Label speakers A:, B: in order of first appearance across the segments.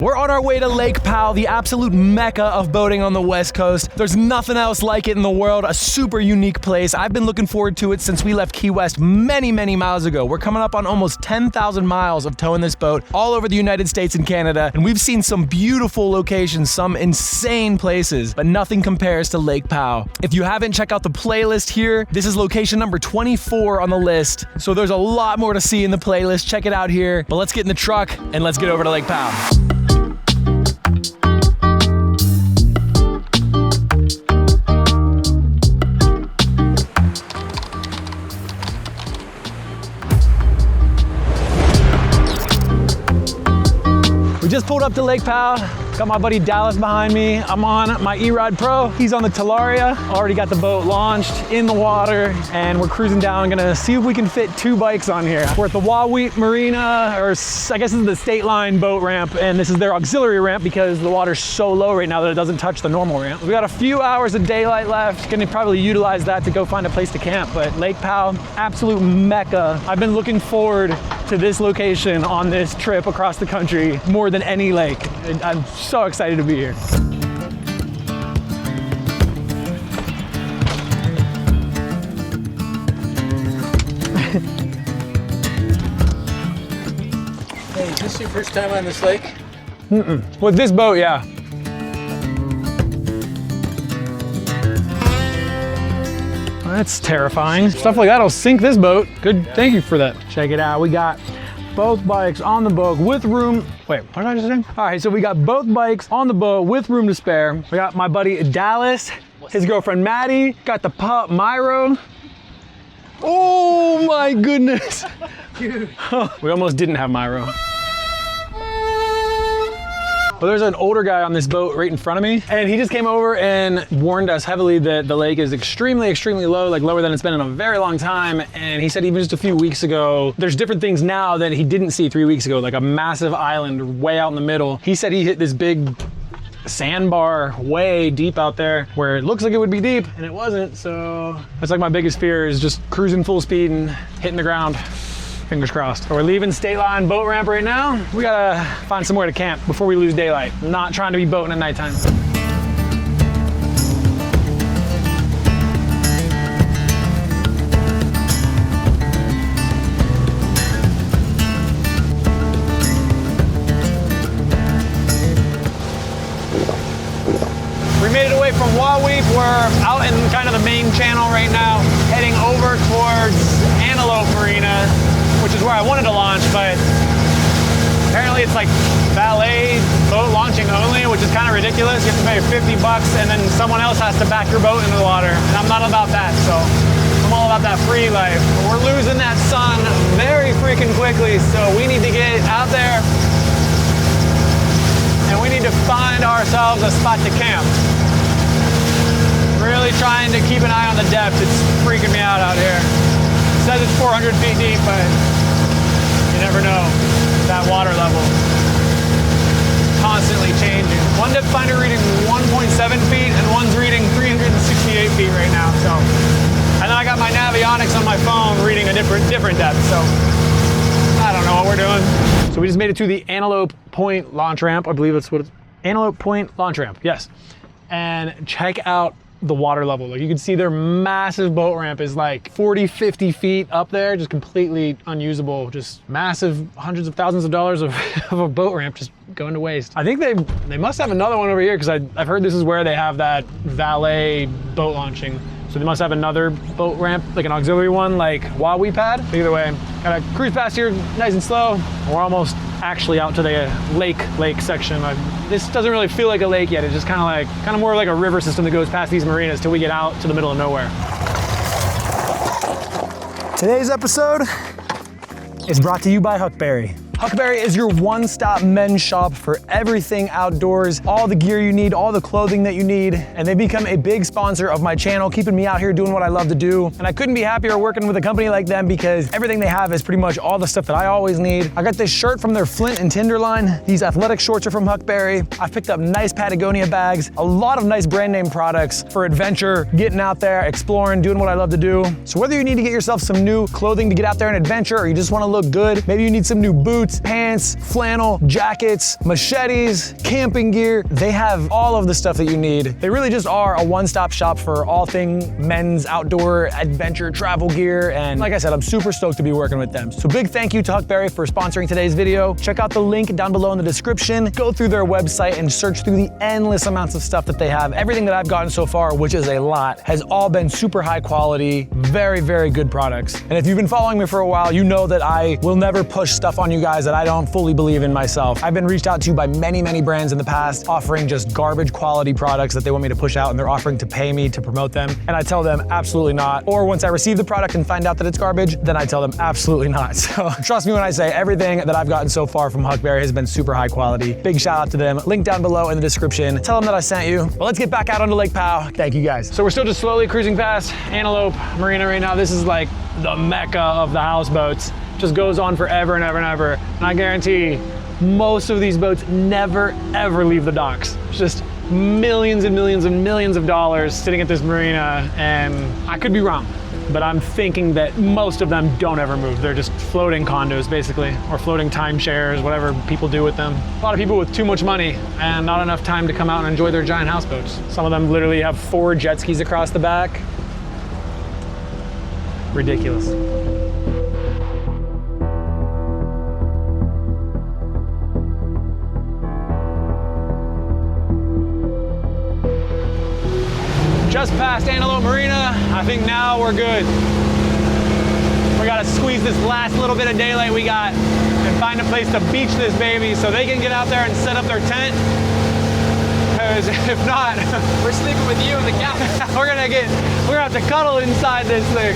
A: We're on our way to Lake Powell, the absolute mecca of boating on the West Coast. There's nothing else like it in the world, a super unique place. I've been looking forward to it since we left Key West many miles ago. We're coming up on almost 10,000 miles of towing this boat all over the United States and Canada, and we've seen some beautiful locations, some insane places, but nothing compares to Lake Powell. If you haven't, check out the playlist here. This is location number 24 on the list, so there's a lot more to see in the playlist. Check it out here, but let's get in the truck and let's get over to Lake Powell. We just pulled up to Lake Powell. Got my buddy Dallas behind me. I'm on my E-Ride Pro. He's on the Talaria. Already got the boat launched in the water and we're cruising down. Gonna see if we can fit 2 bikes on here. We're at the Wahweap Marina, or I guess this is the State Line boat ramp, and this is their auxiliary ramp because the water's so low right now that it doesn't touch the normal ramp. We got a few hours of daylight left. Gonna probably utilize that to go find a place to camp, but Lake Powell, absolute mecca. I've been looking forward to this location on this trip across the country more than any lake. I'm so excited to be here.
B: Hey, is this your first time on this lake?
A: With this boat, yeah. That's terrifying. Stuff like that'll sink this boat. Good, thank you for that. Check it out, we got both bikes on the boat with room. Wait, what did I just say? All right, so we got both bikes on the boat with room to spare. We got my buddy Dallas, his girlfriend Maddie, got the pup Myro. Oh my goodness. Dude. We almost didn't have Myro. Well, there's an older guy on this boat right in front of me, and he just came over and warned us heavily that the lake is extremely low, like lower than it's been in a very long time. And he said even just a few weeks ago, there's different things now that he didn't see 3 weeks ago, like a massive island way out in the middle. He said he hit this big sandbar way deep out there where it looks like it would be deep, and it wasn't. So that's like my biggest fear, is just cruising full speed and hitting the ground. Fingers crossed. So we're leaving State Line boat ramp right now. We gotta find somewhere to camp before we lose daylight. I'm not trying to be boating at nighttime. We made it away from Wahweap. We're out in kind of the main channel right now, heading over towards Marina, which is where I wanted to launch, but apparently it's like valet boat launching only, which is kind of ridiculous. You have to pay 50 bucks and then someone else has to back your boat into the water. And I'm not about that, so I'm all about that free life. But we're losing that sun very freaking quickly, so we need to get out there and we need to find ourselves a spot to camp. Really trying to keep an eye on the depth. It's freaking me out here. It says it's 400 feet deep, but you never know. That water level constantly changing. One depth finder reading 1.7 feet and one's reading 368 feet right now. So, and then I got my Navionics on my phone reading a different depth. So I don't know what we're doing. So we just made it to the Antelope Point launch ramp. I believe that's what it's, Antelope Point launch ramp. Yes. And check out the water level. Like you can see their massive boat ramp is like 40, 50 feet up there, just completely unusable, just massive hundreds of thousands of dollars of a boat ramp just going to waste. I think they must have another one over here because I've heard this is where they have that valet boat launching. So they must have another boat ramp, like an auxiliary one, like Wahweap had. Either way, gotta cruise past here nice and slow. We're almost actually out to the lake section. This doesn't really feel like a lake yet. It's just kind of more like a river system that goes past these marinas till we get out to the middle of nowhere. Today's episode is brought to you by Huckberry. Huckberry is your one-stop men's shop for everything outdoors, all the gear you need, all the clothing that you need, and they become a big sponsor of my channel, keeping me out here doing what I love to do. And I couldn't be happier working with a company like them because everything they have is pretty much all the stuff that I always need. I got this shirt from their Flint and Tinder line. These athletic shorts are from Huckberry. I've picked up nice Patagonia bags, a lot of nice brand name products for adventure, getting out there, exploring, doing what I love to do. So whether you need to get yourself some new clothing to get out there and adventure, or you just want to look good, maybe you need some new boots, boots, pants, flannel, jackets, machetes, camping gear. They have all of the stuff that you need. They really just are a one-stop shop for all things men's outdoor adventure travel gear. And like I said, I'm super stoked to be working with them. So big thank you to Huckberry for sponsoring today's video. Check out the link down below in the description. Go through their website and search through the endless amounts of stuff that they have. Everything that I've gotten so far, which is a lot, has all been super high quality, very, very good products. And if you've been following me for a while, you know that I will never push stuff on you guys that I don't fully believe in myself. I've been reached out to by many, many brands in the past offering just garbage quality products that they want me to push out, and they're offering to pay me to promote them. And I tell them absolutely not. Or once I receive the product and find out that it's garbage, then I tell them absolutely not. So trust me when I say everything that I've gotten so far from Huckberry has been super high quality. Big shout out to them. Link down below in the description. Tell them that I sent you. But let's get back out onto Lake Powell. Thank you guys. So we're still just slowly cruising past Antelope Marina right now. This is like the mecca of the houseboats. Just goes on forever and ever and ever. And I guarantee most of these boats never ever leave the docks. It's just millions and millions and millions of dollars sitting at this marina, and I could be wrong, but I'm thinking that most of them don't ever move. They're just floating condos basically, or floating timeshares, whatever people do with them. A lot of people with too much money and not enough time to come out and enjoy their giant houseboats. Some of them literally have 4 jet skis across the back. Ridiculous. Just past Antelope Marina. I think now we're good. We gotta squeeze this last little bit of daylight we got and find a place to beach this baby so they can get out there and set up their tent. Because if not,
B: We're sleeping with you in the cabin.
A: we're gonna have to cuddle inside this thing.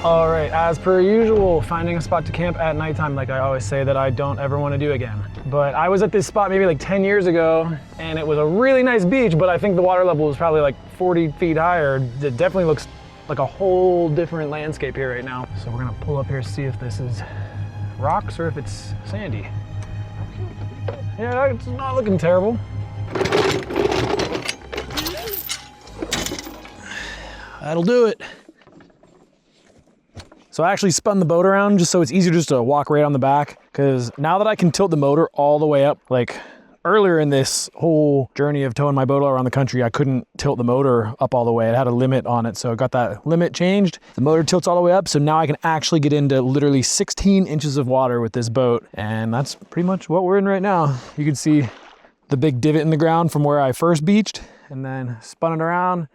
A: All right, as per usual, finding a spot to camp at nighttime, like I always say that I don't ever want to do again. But I was at this spot maybe like 10 years ago, and it was a really nice beach, but I think the water level was probably like 40 feet higher. It definitely looks like a whole different landscape here right now. So we're gonna pull up here, see if this is rocks or if it's sandy. Yeah, it's not looking terrible. That'll do it. So I actually spun the boat around just so it's easier just to walk right on the back, because now that I can tilt the motor all the way up, like earlier in this whole journey of towing my boat all around the country, I couldn't tilt the motor up all the way. It had a limit on it, so I got that limit changed. The motor tilts all the way up, so now I can actually get into literally 16 inches of water with this boat, and that's pretty much what we're in right now. You can see the big divot in the ground from where I first beached, and then spun it around.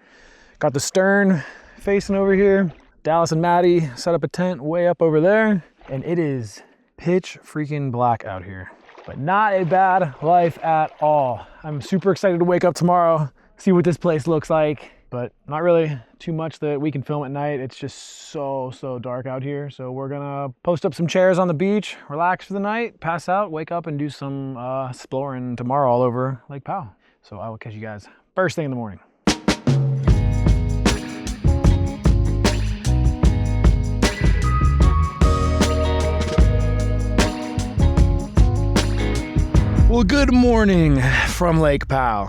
A: Got the stern facing over here. Dallas and Maddie set up a tent way up over there, and it is pitch freaking black out here, but not a bad life at all. I'm super excited to wake up tomorrow, see what this place looks like, but not really too much that we can film at night. It's just so dark out here. So we're gonna post up some chairs on the beach, relax for the night, pass out, wake up, and do some exploring tomorrow all over Lake Powell. So I will catch you guys first thing in the morning. Well, good morning from Lake Powell.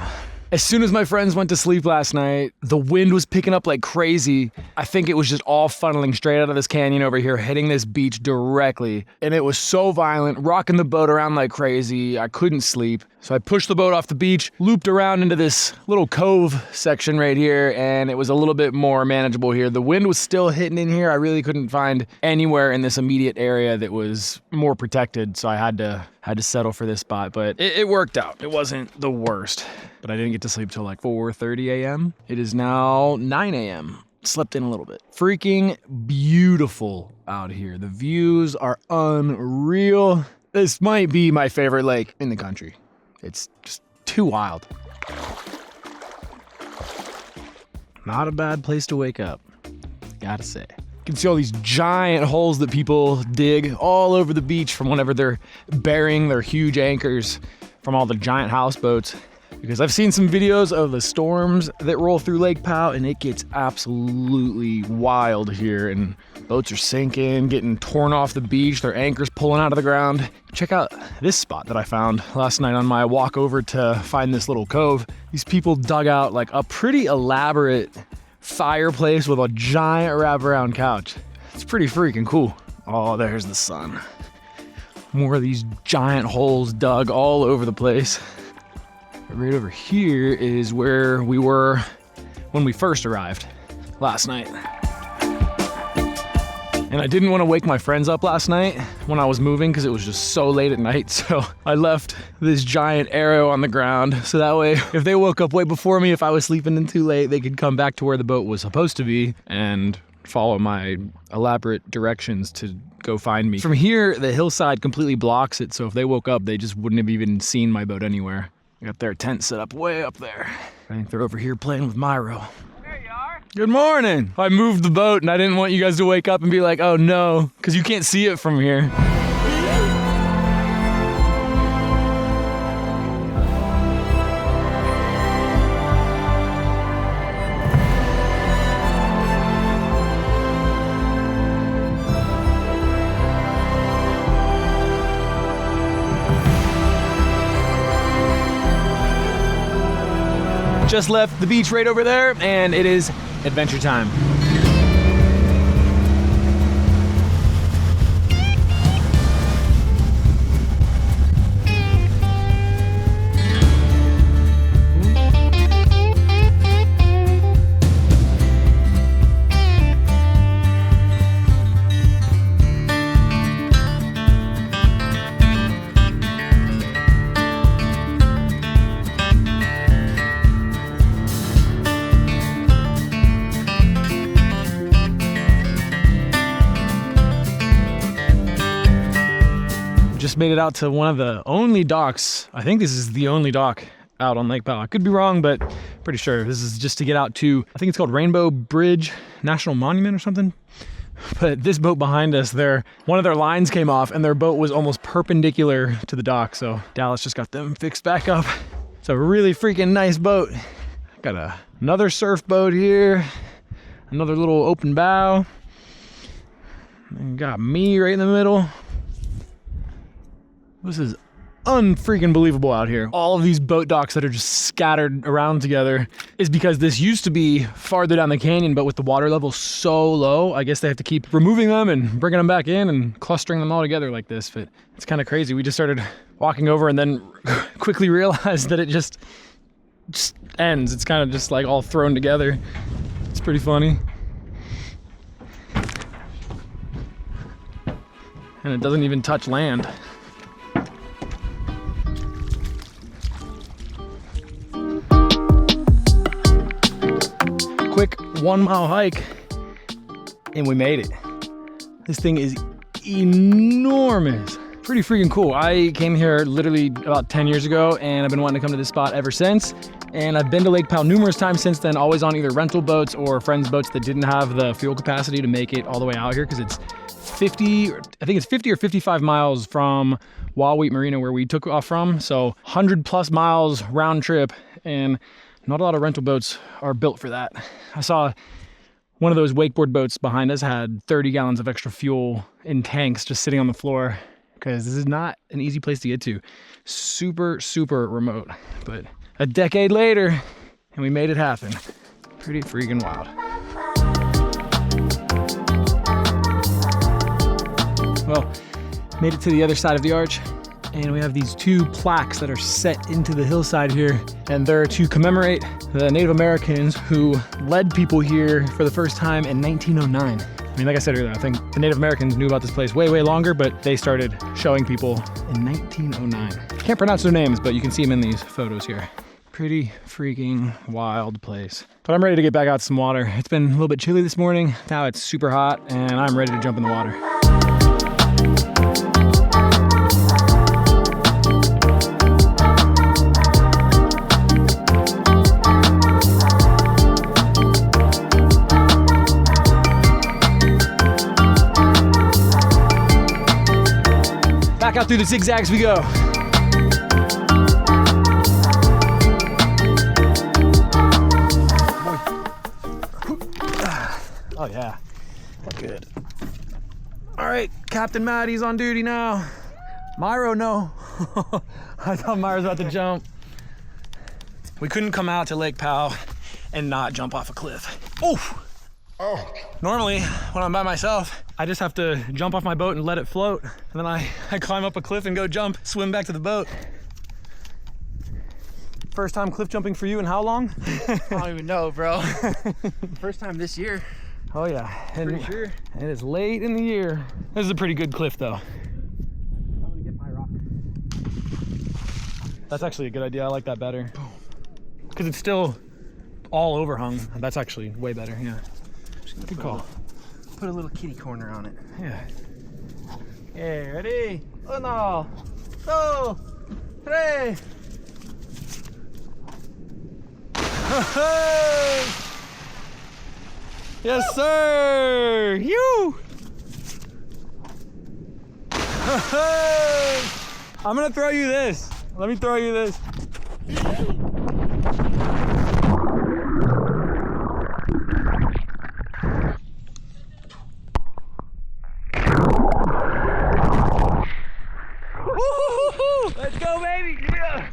A: As soon as my friends went to sleep last night, the wind was picking up like crazy. I think it was just all funneling straight out of this canyon over here, hitting this beach directly. And it was so violent, rocking the boat around like crazy. I couldn't sleep. So I pushed the boat off the beach, looped around into this little cove section right here, and it was a little bit more manageable here. The wind was still hitting in here. I really couldn't find anywhere in this immediate area that was more protected, so I had to settle for this spot, but it worked out. It wasn't the worst, but I didn't get to sleep till like 4:30 a.m. It is now 9 a.m. Slept in a little bit. Freaking beautiful out here. The views are unreal. This might be my favorite lake in the country. It's just too wild. Not a bad place to wake up, gotta say. You can see all these giant holes that people dig all over the beach from whenever they're burying their huge anchors from all the giant houseboats. Because I've seen some videos of the storms that roll through Lake Powell, and it gets absolutely wild here, and boats are sinking, getting torn off the beach, their anchors pulling out of the ground. Check out this spot that I found last night on my walk over to find this little cove. These people dug out like a pretty elaborate fireplace with a giant wraparound couch. It's pretty freaking cool. Oh, there's the sun. More of these giant holes dug all over the place. Right over here is where we were when we first arrived last night. And I didn't want to wake my friends up last night when I was moving because it was just so late at night. So I left this giant arrow on the ground. So that way, if they woke up way before me, if I was sleeping in too late, they could come back to where the boat was supposed to be and follow my elaborate directions to go find me. From here, the hillside completely blocks it. So if they woke up, they just wouldn't have even seen my boat anywhere. They got their tent set up way up there. I think they're over here playing with Myro. Good morning. I moved the boat and I didn't want you guys to wake up and be like, oh no, because you can't see it from here. Just left the beach right over there and it is adventure time. Just made it out to one of the only docks. I think this is the only dock out on Lake Powell. I could be wrong, but pretty sure this is just to get out to, I think it's called Rainbow Bridge National Monument or something. But this boat behind us, one of their lines came off and their boat was almost perpendicular to the dock. So Dallas just got them fixed back up. It's a really freaking nice boat. Got another surf boat here, another little open bow. And got me right in the middle. This is unfreaking believable out here. All of these boat docks that are just scattered around together is because this used to be farther down the canyon, but with the water level so low, I guess they have to keep removing them and bringing them back in and clustering them all together like this. But it's kind of crazy. We just started walking over and then quickly realized that it just ends. It's kind of just like all thrown together. It's pretty funny. And it doesn't even touch land. Quick 1 mile hike and we made it. This thing is enormous. Pretty freaking cool. I came here literally about 10 years ago and I've been wanting to come to this spot ever since. And I've been to Lake Powell numerous times since then, always on either rental boats or friends' boats that didn't have the fuel capacity to make it all the way out here because it's 50 or 55 miles from Wahweap Marina where we took off from. So 100 plus miles round trip, and not a lot of rental boats are built for that. I saw one of those wakeboard boats behind us had 30 gallons of extra fuel in tanks just sitting on the floor because this is not an easy place to get to. Super, super remote. But a decade later, and we made it happen. Pretty freaking wild. Well, made it to the other side of the arch, and we have these two plaques that are set into the hillside here, and they're to commemorate the Native Americans who led people here for the first time in 1909. I mean, like I said earlier, I think the Native Americans knew about this place way, way longer, but they started showing people in 1909. Can't pronounce their names, but you can see them in these photos here. Pretty freaking wild place. But I'm ready to get back out to some water. It's been a little bit chilly this morning. Now it's super hot, and I'm ready to jump in the water. Back out through the zigzags we go. Oh yeah, good. All right, Captain Maddie's on duty now. Myro, no. I thought Myro was about to jump. We couldn't come out to Lake Powell and not jump off a cliff. Oh! Normally, when I'm by myself, I just have to jump off my boat and let it float. And then I climb up a cliff and go jump, swim back to the boat. First time cliff jumping for you in how long?
B: I don't even know, bro. First time this year.
A: Oh yeah,
B: Pretty sure.
A: It is late in the year. This is a pretty good cliff though.
B: I'm gonna get my rock.
A: That's actually a good idea. I like that better. Because it's still all overhung. That's actually way better, yeah. Good call.
B: Put a little kitty corner on it.
A: Yeah.
B: Okay, ready? Uno, dos, tres.
A: Yes, sir! You! I'm gonna throw you this. Let me throw you this.
B: Let's go, baby! Yeah!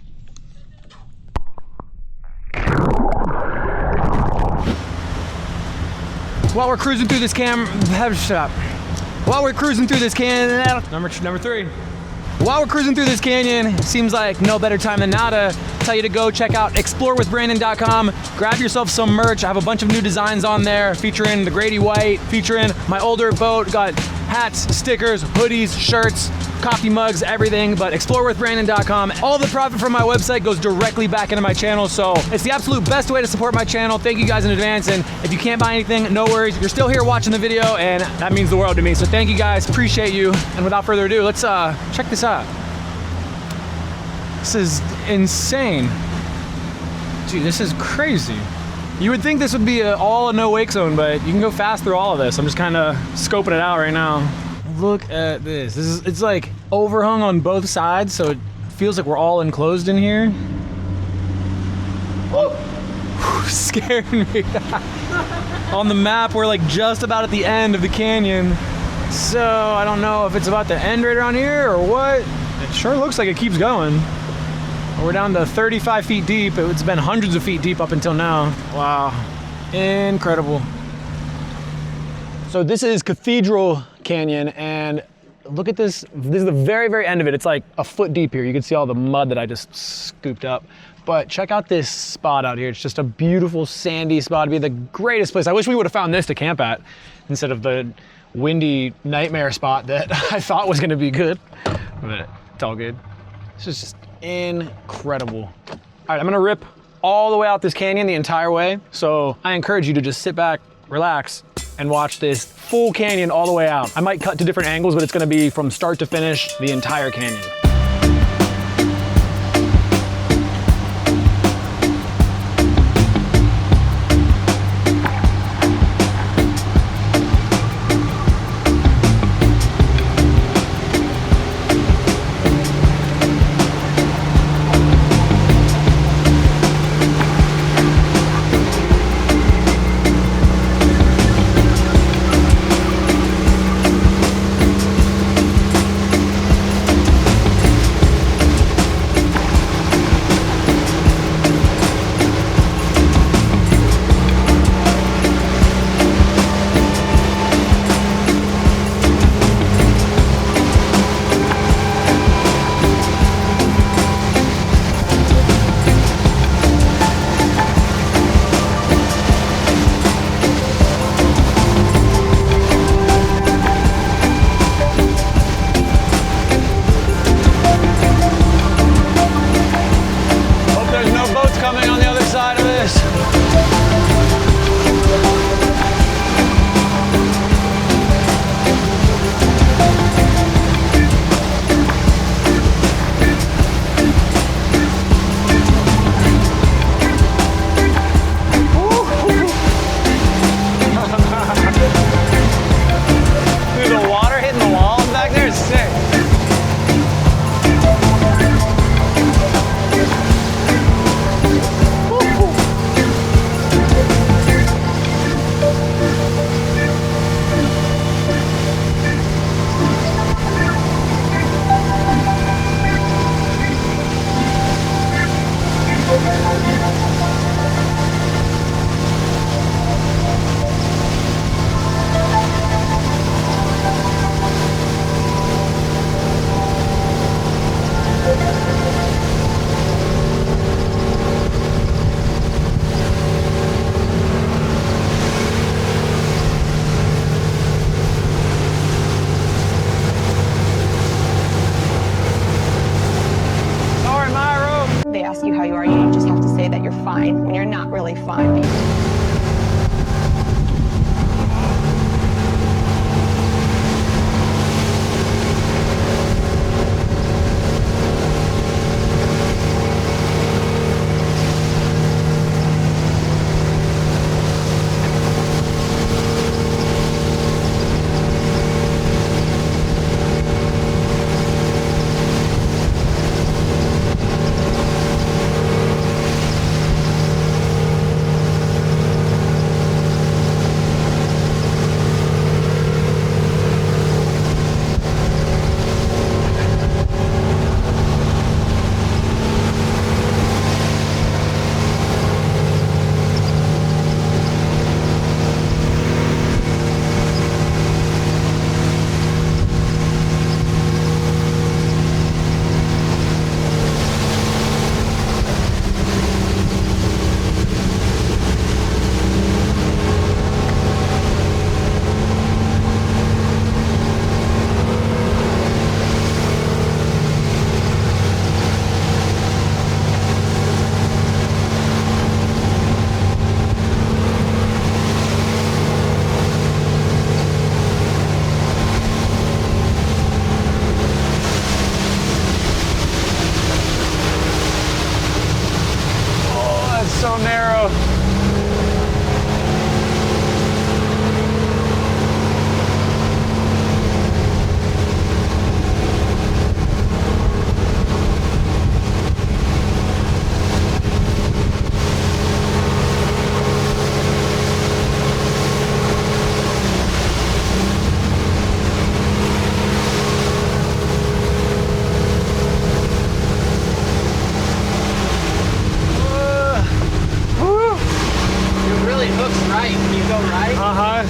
A: While we're cruising through this While we're cruising through this canyon, number 3. While we're cruising through this canyon, it seems like no better time than now to tell you to go check out explorewithbrandon.com. Grab yourself some merch. I have a bunch of new designs on there featuring the Grady White, featuring my older boat. Got hats, stickers, hoodies, shirts, coffee mugs, everything, but explorewithbrandon.com. All the profit from my website goes directly back into my channel, so it's the absolute best way to support my channel. Thank you guys in advance, and if you can't buy anything, no worries. You're still here watching the video, and that means the world to me, so thank you guys, appreciate you. And without further ado, let's check this out. This is insane. Dude, this is crazy. You would think this would be all a no wake zone, but you can go fast through all of this. I'm just kind of scoping it out right now. Look at this. It's like overhung on both sides, so it feels like we're all enclosed in here. Oh, scared me. On the map, we're like just about at the end of the canyon. So I don't know if it's about to end right around here or what. It sure looks like it keeps going. We're down to 35 feet deep. It's been hundreds of feet deep up until now. Wow, incredible. So this is Cathedral Canyon, and look at this. This is the very, very end of it. It's like a foot deep here. You can see all the mud that I just scooped up. But check out this spot out here. It's just a beautiful sandy spot. It'd be the greatest place. I wish we would have found this to camp at instead of the windy nightmare spot that I thought was gonna be good, but it's all good. This is just incredible. All right, I'm gonna rip all the way out this canyon the entire way. So I encourage you to just sit back, relax, and watch this full canyon all the way out. I might cut to different angles, but it's gonna be from start to finish, the entire canyon.
C: how you are. You just have to say that you're fine when you're not really fine.
A: So narrow. Uh-huh.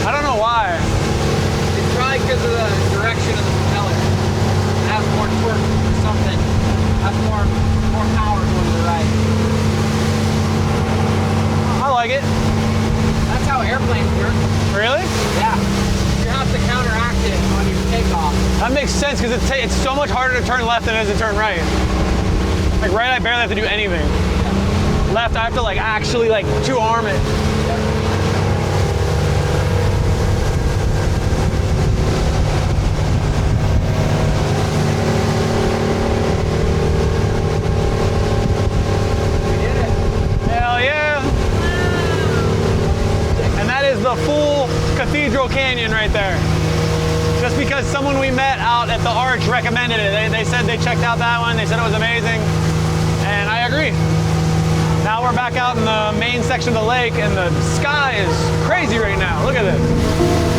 A: I don't know why.
B: It's probably because of the direction of the propeller. It has more torque or something. It has more power going to the right.
A: I like it.
B: That's how airplanes work.
A: Really?
B: Yeah. You have to counteract it on your takeoff.
A: That makes sense because it's so much harder to turn left than it is to turn right. Like right, I barely have to do anything. Left, I have to like actually like two-arm it.
B: We did it.
A: Hell yeah! And that is the full Cathedral Canyon right there. Just because someone we met out at the Arch recommended it. They said they checked out that one. They said it was amazing. And I agree. Now we're back out in the main section of the lake and the sky is crazy right now. Look at this.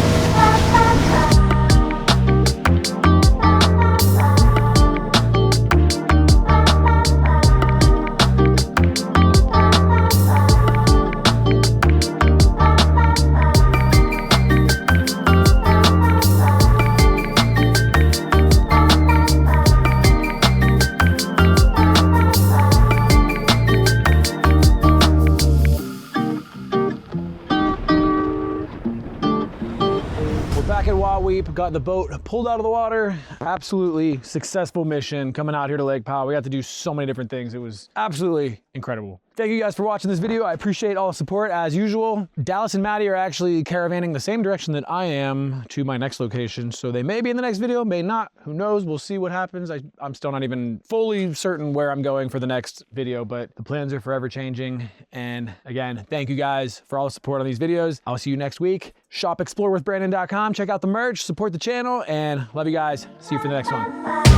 A: Back at Waweep, got the boat pulled out of the water. Absolutely successful mission coming out here to Lake Powell. We got to do so many different things. It was absolutely incredible. Thank you guys for watching this video. I appreciate all the support as usual. Dallas and Maddie are actually caravanning the same direction that I am to my next location. So they may be in the next video, may not. Who knows? We'll see what happens. I'm still not even fully certain where I'm going for the next video, but the plans are forever changing. And again, thank you guys for all the support on these videos. I'll see you next week. Shop explorewithbrandon.com. Check out the merch, support the channel, and love you guys. See you for the next one.